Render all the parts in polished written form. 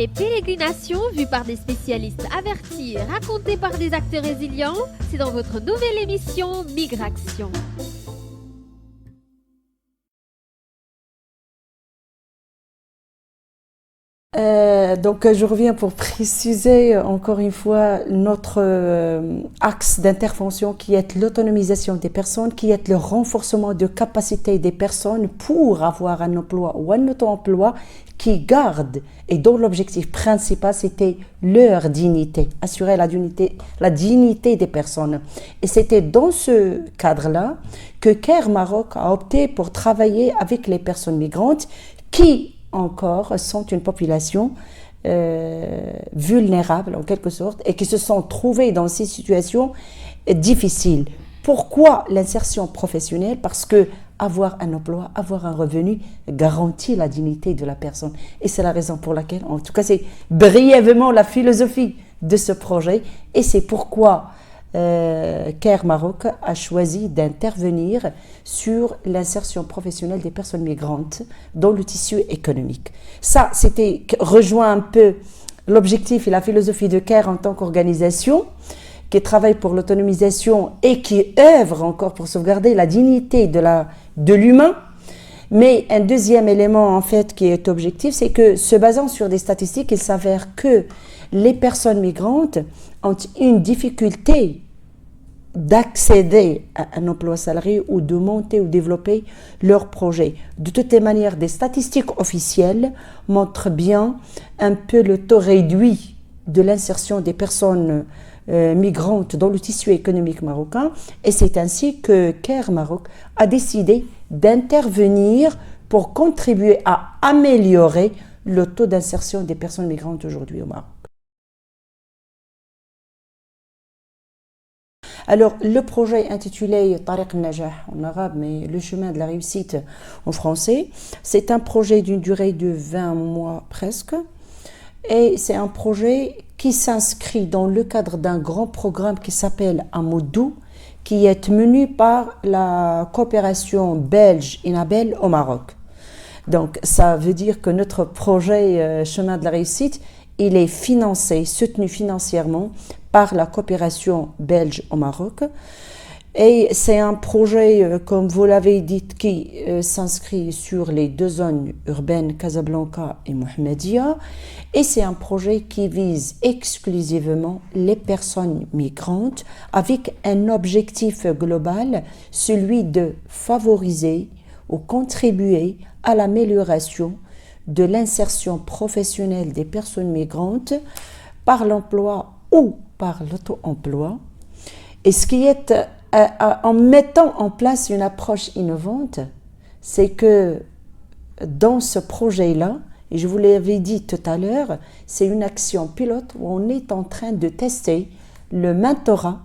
Les pérégrinations vues par des spécialistes avertis et racontées par des acteurs résilients, c'est dans votre nouvelle émission Migration. Donc, je reviens pour préciser encore une fois notre axe d'intervention qui est l'autonomisation des personnes, qui est le renforcement de capacité des personnes pour avoir un emploi ou un auto-emploi qui garde et dont l'objectif principal c'était leur dignité, assurer la dignité des personnes. Et c'était dans ce cadre-là que CARE Maroc a opté pour travailler avec les personnes migrantes qui encore sont une population vulnérable en quelque sorte et qui se sont trouvées dans ces situations difficiles. Pourquoi l'insertion professionnelle? Parce que avoir un emploi, avoir un revenu garantit la dignité de la personne. Et c'est la raison pour laquelle, en tout cas c'est brièvement la philosophie de ce projet et c'est pourquoi CARE Maroc a choisi d'intervenir sur l'insertion professionnelle des personnes migrantes dans le tissu économique. Ça, c'était rejoint un peu l'objectif et la philosophie de CARE en tant qu'organisation qui travaille pour l'autonomisation et qui œuvre encore pour sauvegarder la dignité de l'humain. Mais un deuxième élément en fait qui est objectif, c'est que se basant sur des statistiques, il s'avère que les personnes migrantes ont une difficulté d'accéder à un emploi salarié ou de monter ou développer leur projet. De toutes les manières, des statistiques officielles montrent bien un peu le taux réduit de l'insertion des personnes migrantes dans le tissu économique marocain et c'est ainsi que CARE Maroc a décidé d'intervenir pour contribuer à améliorer le taux d'insertion des personnes migrantes aujourd'hui au Maroc. Alors, le projet intitulé Tariq al-Najah en arabe, mais le chemin de la réussite en français, c'est un projet d'une durée de 20 mois presque. Et c'est un projet qui s'inscrit dans le cadre d'un grand programme qui s'appelle Amoudou, qui est mené par la coopération belge Inabel au Maroc. Donc, ça veut dire que notre projet Chemin de la réussite, il est financé, soutenu financièrement par la coopération belge au Maroc. Et c'est un projet, comme vous l'avez dit, qui s'inscrit sur les deux zones urbaines, Casablanca et Mohammedia. Et c'est un projet qui vise exclusivement les personnes migrantes avec un objectif global, celui de favoriser ou contribuer à l'amélioration de l'insertion professionnelle des personnes migrantes par l'emploi ou par l'auto-emploi. Et ce qui est en mettant en place une approche innovante, c'est que dans ce projet-là, et je vous l'avais dit tout à l'heure, c'est une action pilote où on est en train de tester le mentorat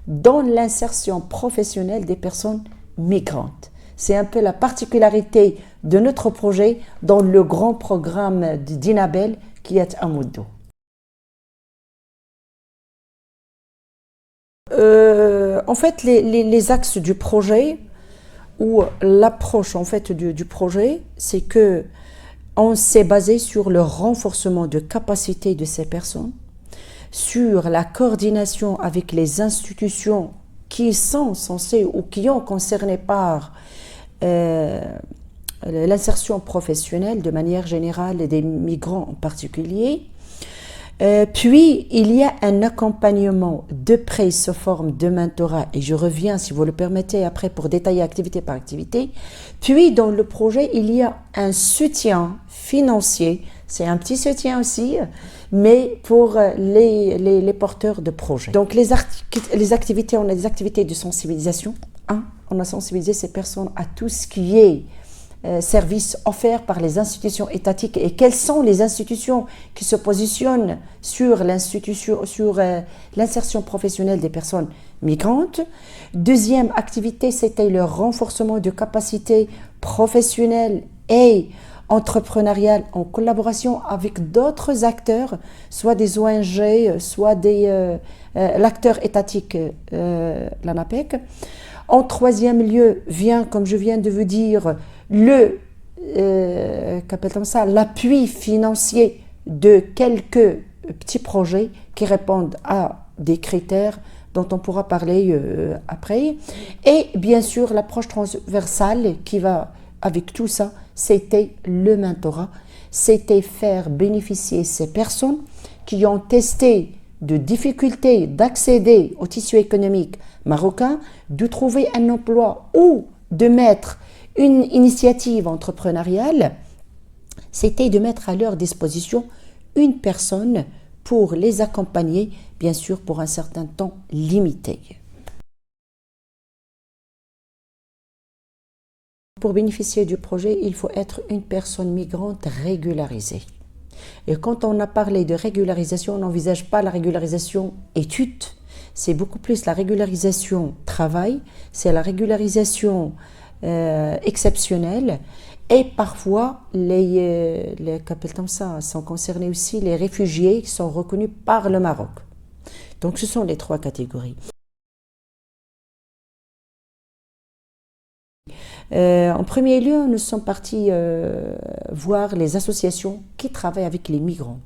dans l'insertion professionnelle des personnes migrantes. C'est un peu la particularité de notre projet dans le grand programme d'Inabel qui est Amoudou. En fait, les axes du projet ou l'approche en fait du projet, c'est que on s'est basé sur le renforcement de capacité de ces personnes, sur la coordination avec les institutions qui sont censées ou qui sont concernées par l'insertion professionnelle de manière générale et des migrants en particulier. Puis, il y a un accompagnement de près sous forme de mentorat, et je reviens, si vous le permettez, après pour détailler activité par activité. Puis, dans le projet, il y a un soutien financier, c'est un petit soutien aussi, mais pour les porteurs de projets. Donc, les activités, on a des activités de sensibilisation. On a sensibilisé ces personnes à tout ce qui est services offerts par les institutions étatiques et quelles sont les institutions qui se positionnent sur l'insertion professionnelle des personnes migrantes. Deuxième activité, c'était le renforcement de capacités professionnelles et entrepreneuriales en collaboration avec d'autres acteurs, soit des ONG, soit l'acteur étatique, l'ANAPEC. En troisième lieu vient, comme je viens de vous dire, l'appui financier de quelques petits projets qui répondent à des critères dont on pourra parler après. Et bien sûr, l'approche transversale qui va avec tout ça, c'était le mentorat, c'était faire bénéficier ces personnes qui ont testé de difficultés d'accéder au tissu économique marocain, de trouver un emploi ou de mettre une initiative entrepreneuriale, c'était de mettre à leur disposition une personne pour les accompagner, bien sûr pour un certain temps limité. Pour bénéficier du projet, il faut être une personne migrante régularisée. Et quand on a parlé de régularisation, on n'envisage pas la régularisation études, c'est beaucoup plus la régularisation travail, c'est la régularisation exceptionnelle. Et parfois, les qu'appelle-t-on ça, sont concernés aussi les réfugiés qui sont reconnus par le Maroc. Donc ce sont les trois catégories. En premier lieu, nous sommes partis voir les associations qui travaillent avec les migrants.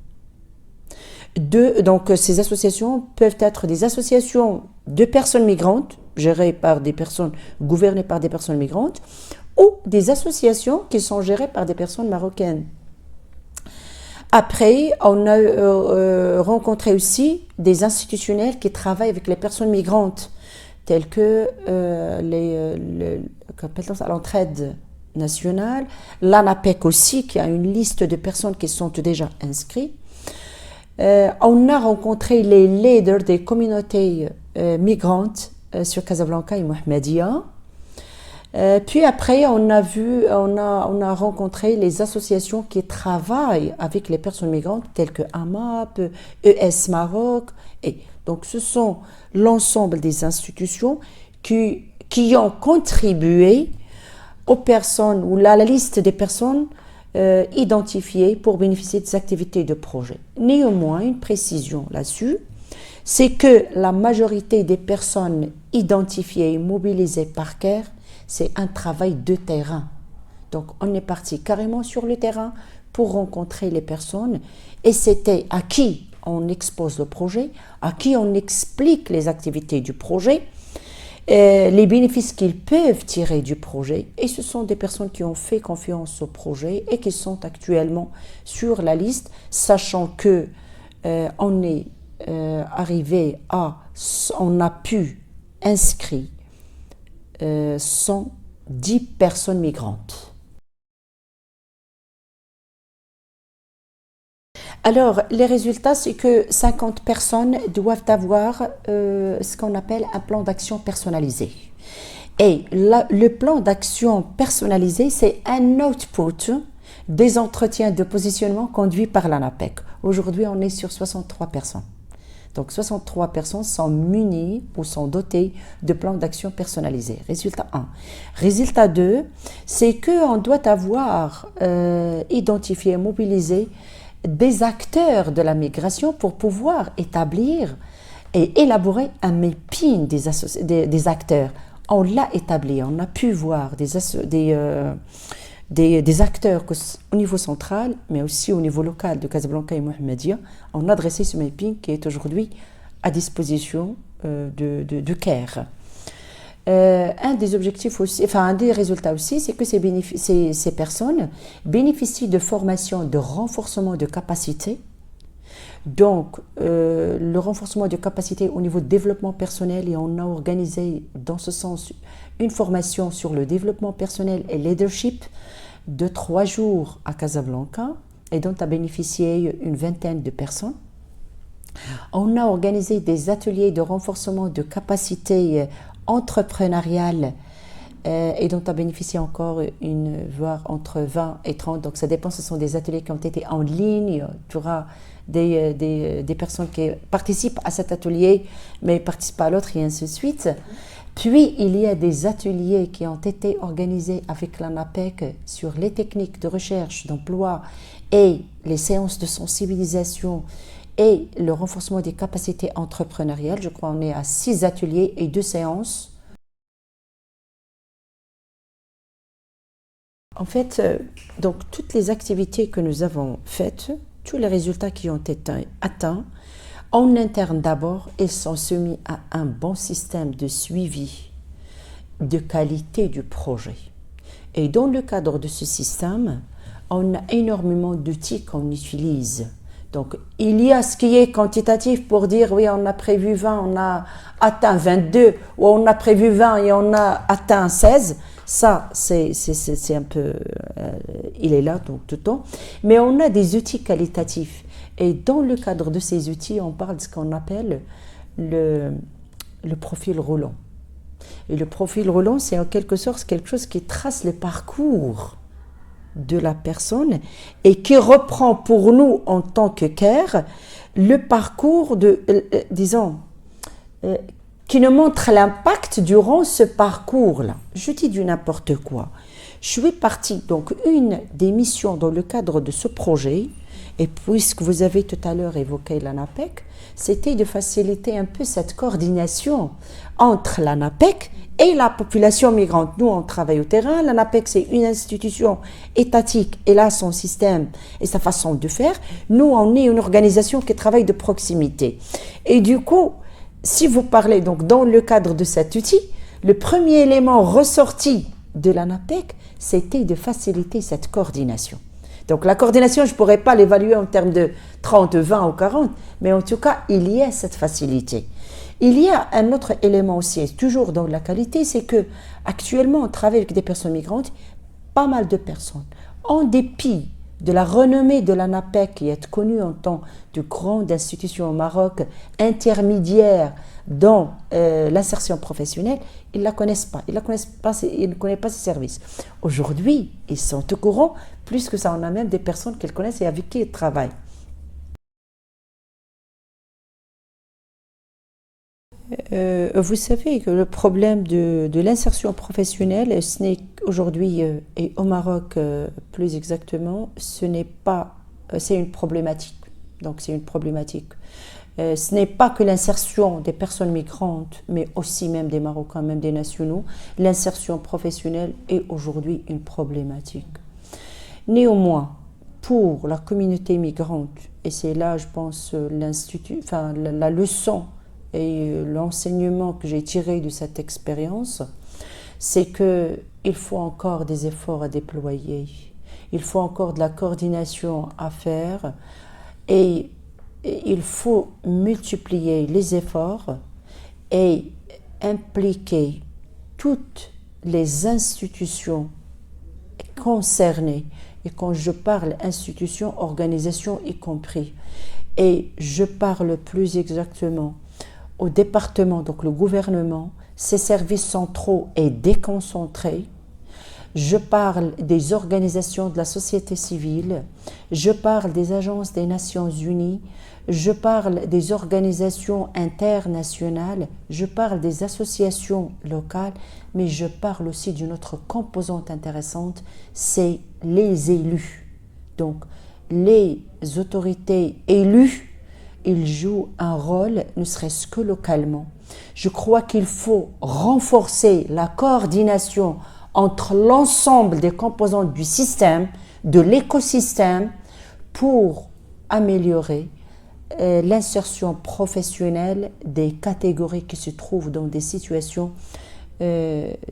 Donc ces associations peuvent être des associations de personnes migrantes, gérées par des personnes, gouvernées par des personnes migrantes, ou des associations qui sont gérées par des personnes marocaines. Après, on a rencontré aussi des institutionnels qui travaillent avec les personnes migrantes, tels que l'entraide nationale, l'ANAPEC aussi, qui a une liste de personnes qui sont déjà inscrites. On a rencontré les leaders des communautés migrantes sur Casablanca et Mohammedia. Puis après, on a rencontré les associations qui travaillent avec les personnes migrantes, telles que AMAP, ES Maroc. Et donc, ce sont l'ensemble des institutions qui ont contribué aux personnes, ou à la liste des personnes identifiées pour bénéficier des activités de projet. Néanmoins, une précision là-dessus, c'est que la majorité des personnes identifiées et mobilisées par CARE, c'est un travail de terrain. Donc, on est parti carrément sur le terrain pour rencontrer les personnes et c'était à qui on expose le projet, à qui on explique les activités du projet, les bénéfices qu'ils peuvent tirer du projet. Et ce sont des personnes qui ont fait confiance au projet et qui sont actuellement sur la liste, sachant que on est on a pu inscrire 110 personnes migrantes. Alors, les résultats, c'est que 50 personnes doivent avoir ce qu'on appelle un plan d'action personnalisé. Et le plan d'action personnalisé, c'est un output des entretiens de positionnement conduits par l'ANAPEC. Aujourd'hui, on est sur 63 personnes. Donc, 63 personnes sont munies ou sont dotées de plans d'action personnalisés. Résultat 1. Résultat 2, c'est qu'on doit avoir identifié et mobilisé des acteurs de la migration pour pouvoir établir et élaborer un mapping des acteurs. On l'a établi, on a pu voir des acteurs au niveau central, mais aussi au niveau local de Casablanca et Mohammedia. On a dressé ce mapping qui est aujourd'hui à disposition de CARE. Un des objectifs aussi, enfin un des résultats aussi, c'est que ces personnes bénéficient de formations de renforcement de capacité. Donc, le renforcement de capacité au niveau de développement personnel, et on a organisé dans ce sens une formation sur le développement personnel et leadership de 3 jours à Casablanca et dont a bénéficié une vingtaine de personnes. On a organisé des ateliers de renforcement de capacité entrepreneuriale et dont a bénéficié encore voire entre 20 et 30. Donc ça dépend, ce sont des ateliers qui ont été en ligne. Tu auras des personnes qui participent à cet atelier mais ne participent pas à l'autre et ainsi de suite. Puis il y a des ateliers qui ont été organisés avec l'ANAPEC sur les techniques de recherche d'emploi et les séances de sensibilisation et le renforcement des capacités entrepreneuriales. Je crois qu'on est à 6 ateliers et 2 séances. En fait, donc toutes les activités que nous avons faites tous les résultats qui ont été atteints, en interne d'abord, ils sont soumis à un bon système de suivi de qualité du projet. Et dans le cadre de ce système, on a énormément d'outils qu'on utilise. Donc, il y a ce qui est quantitatif pour dire, oui, on a prévu 20, on a atteint 22, ou on a prévu 20 et on a atteint 16. Ça, c'est un peu, il est là donc, tout le temps. Mais on a des outils qualitatifs. Et dans le cadre de ces outils, on parle de ce qu'on appelle le profil roulant. Et le profil roulant, c'est en quelque sorte quelque chose qui trace le parcours de la personne et qui reprend pour nous en tant que CARE le parcours qui nous montre l'impact durant ce parcours-là. Je dis du n'importe quoi. Je suis partie, donc une des missions dans le cadre de ce projet, et puisque vous avez tout à l'heure évoqué l'ANAPEC, c'était de faciliter un peu cette coordination entre l'ANAPEC et la population migrante. Nous, on travaille au terrain. L'ANAPEC, c'est une institution étatique. Elle a son système et sa façon de faire. Nous, on est une organisation qui travaille de proximité. Et du coup, si vous parlez donc dans le cadre de cet outil, le premier élément ressorti de l'ANAPEC, c'était de faciliter cette coordination. Donc la coordination, je ne pourrais pas l'évaluer en termes de 30, 20 ou 40, mais en tout cas, il y a cette facilité. Il y a un autre élément aussi, toujours dans la qualité, c'est que actuellement on travaille avec des personnes migrantes, pas mal de personnes. En dépit de la renommée de l'ANAPEC, qui est connue en tant que grande institution au Maroc, intermédiaire dans l'insertion professionnelle, ils ne la connaissent pas. Ils ne connaissent pas ses services. Aujourd'hui, ils sont au courant, plus que ça, on a même des personnes qu'ils connaissent et avec qui ils travaillent. Vous savez que le problème de l'insertion professionnelle, ce n'est aujourd'hui, et au Maroc plus exactement, ce n'est pas, c'est une problématique. Donc c'est une problématique. Ce n'est pas que l'insertion des personnes migrantes, mais aussi même des Marocains, même des nationaux. L'insertion professionnelle est aujourd'hui une problématique. Néanmoins, pour la communauté migrante, et c'est là, je pense, la leçon et l'enseignement que j'ai tiré de cette expérience, c'est qu'il faut encore des efforts à déployer, il faut encore de la coordination à faire et il faut multiplier les efforts et impliquer toutes les institutions concernées. Et quand je parle institutions, organisations y compris, et je parle plus exactement au département, donc le gouvernement, ses services centraux et déconcentrés. Je parle des organisations de la société civile, je parle des agences des Nations Unies, je parle des organisations internationales, je parle des associations locales, mais je parle aussi d'une autre composante intéressante, c'est les élus. Donc, les autorités élues, ils jouent un rôle, ne serait-ce que localement. Je crois qu'il faut renforcer la coordination entre l'ensemble des composantes du système, de l'écosystème, pour améliorer l'insertion professionnelle des catégories qui se trouvent dans des situations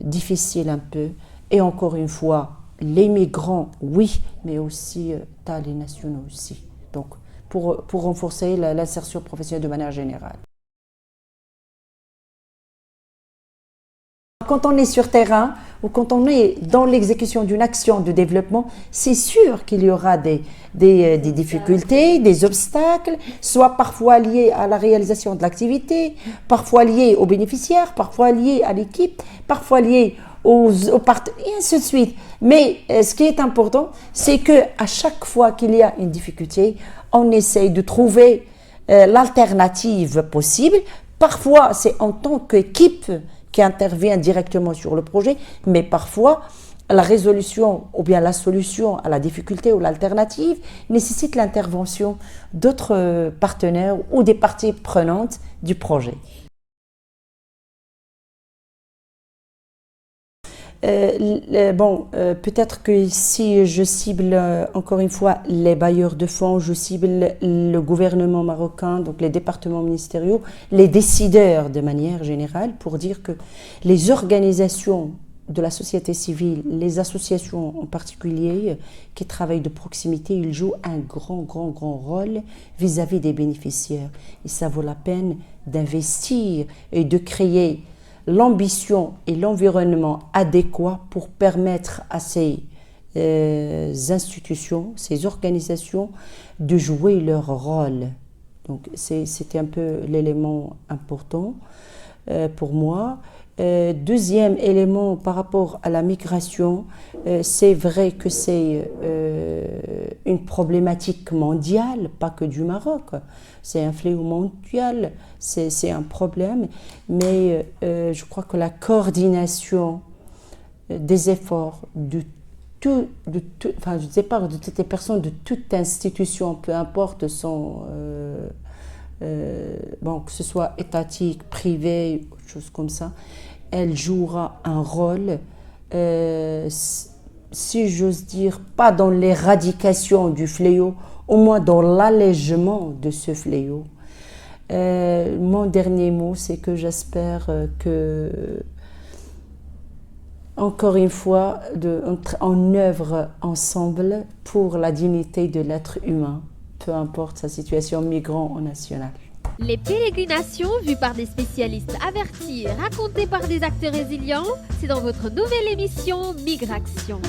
difficiles un peu. Et encore une fois, les migrants, oui, mais aussi les nationaux aussi. Donc, pour renforcer l'insertion professionnelle de manière générale. Quand on est sur terrain ou quand on est dans l'exécution d'une action de développement, c'est sûr qu'il y aura des difficultés, des obstacles, soit parfois liés à la réalisation de l'activité, parfois liés aux bénéficiaires, parfois liés à l'équipe, parfois liés aux partenaires, et ainsi de suite. Mais ce qui est important, c'est qu'à chaque fois qu'il y a une difficulté, on essaye de trouver l'alternative possible. Parfois, c'est en tant qu'équipe qui intervient directement sur le projet, mais parfois, la résolution ou bien la solution à la difficulté ou l'alternative nécessite l'intervention d'autres partenaires ou des parties prenantes du projet. Peut-être que si je cible encore une fois les bailleurs de fonds, je cible le gouvernement marocain, donc les départements ministériaux, les décideurs de manière générale, pour dire que les organisations de la société civile, les associations en particulier qui travaillent de proximité, ils jouent un grand rôle vis-à-vis des bénéficiaires. Et ça vaut la peine d'investir et de créer l'ambition et l'environnement adéquat pour permettre à ces institutions, ces organisations de jouer leur rôle. Donc c'était un peu l'élément important pour moi. Deuxième élément par rapport à la migration, c'est vrai que c'est une problématique mondiale, pas que du Maroc. C'est un fléau mondial, c'est un problème, mais je crois que la coordination des efforts de toutes les personnes, de toute institution, peu importe son... que ce soit étatique, privé, choses comme ça, elle jouera un rôle, si j'ose dire, pas dans l'éradication du fléau, au moins dans l'allègement de ce fléau. Mon dernier mot, c'est que j'espère que, encore une fois, on œuvre ensemble pour la dignité de l'être humain, peu importe sa situation migrant ou nationale. Les pérégrinations vues par des spécialistes avertis et racontées par des acteurs résilients, c'est dans votre nouvelle émission Migration.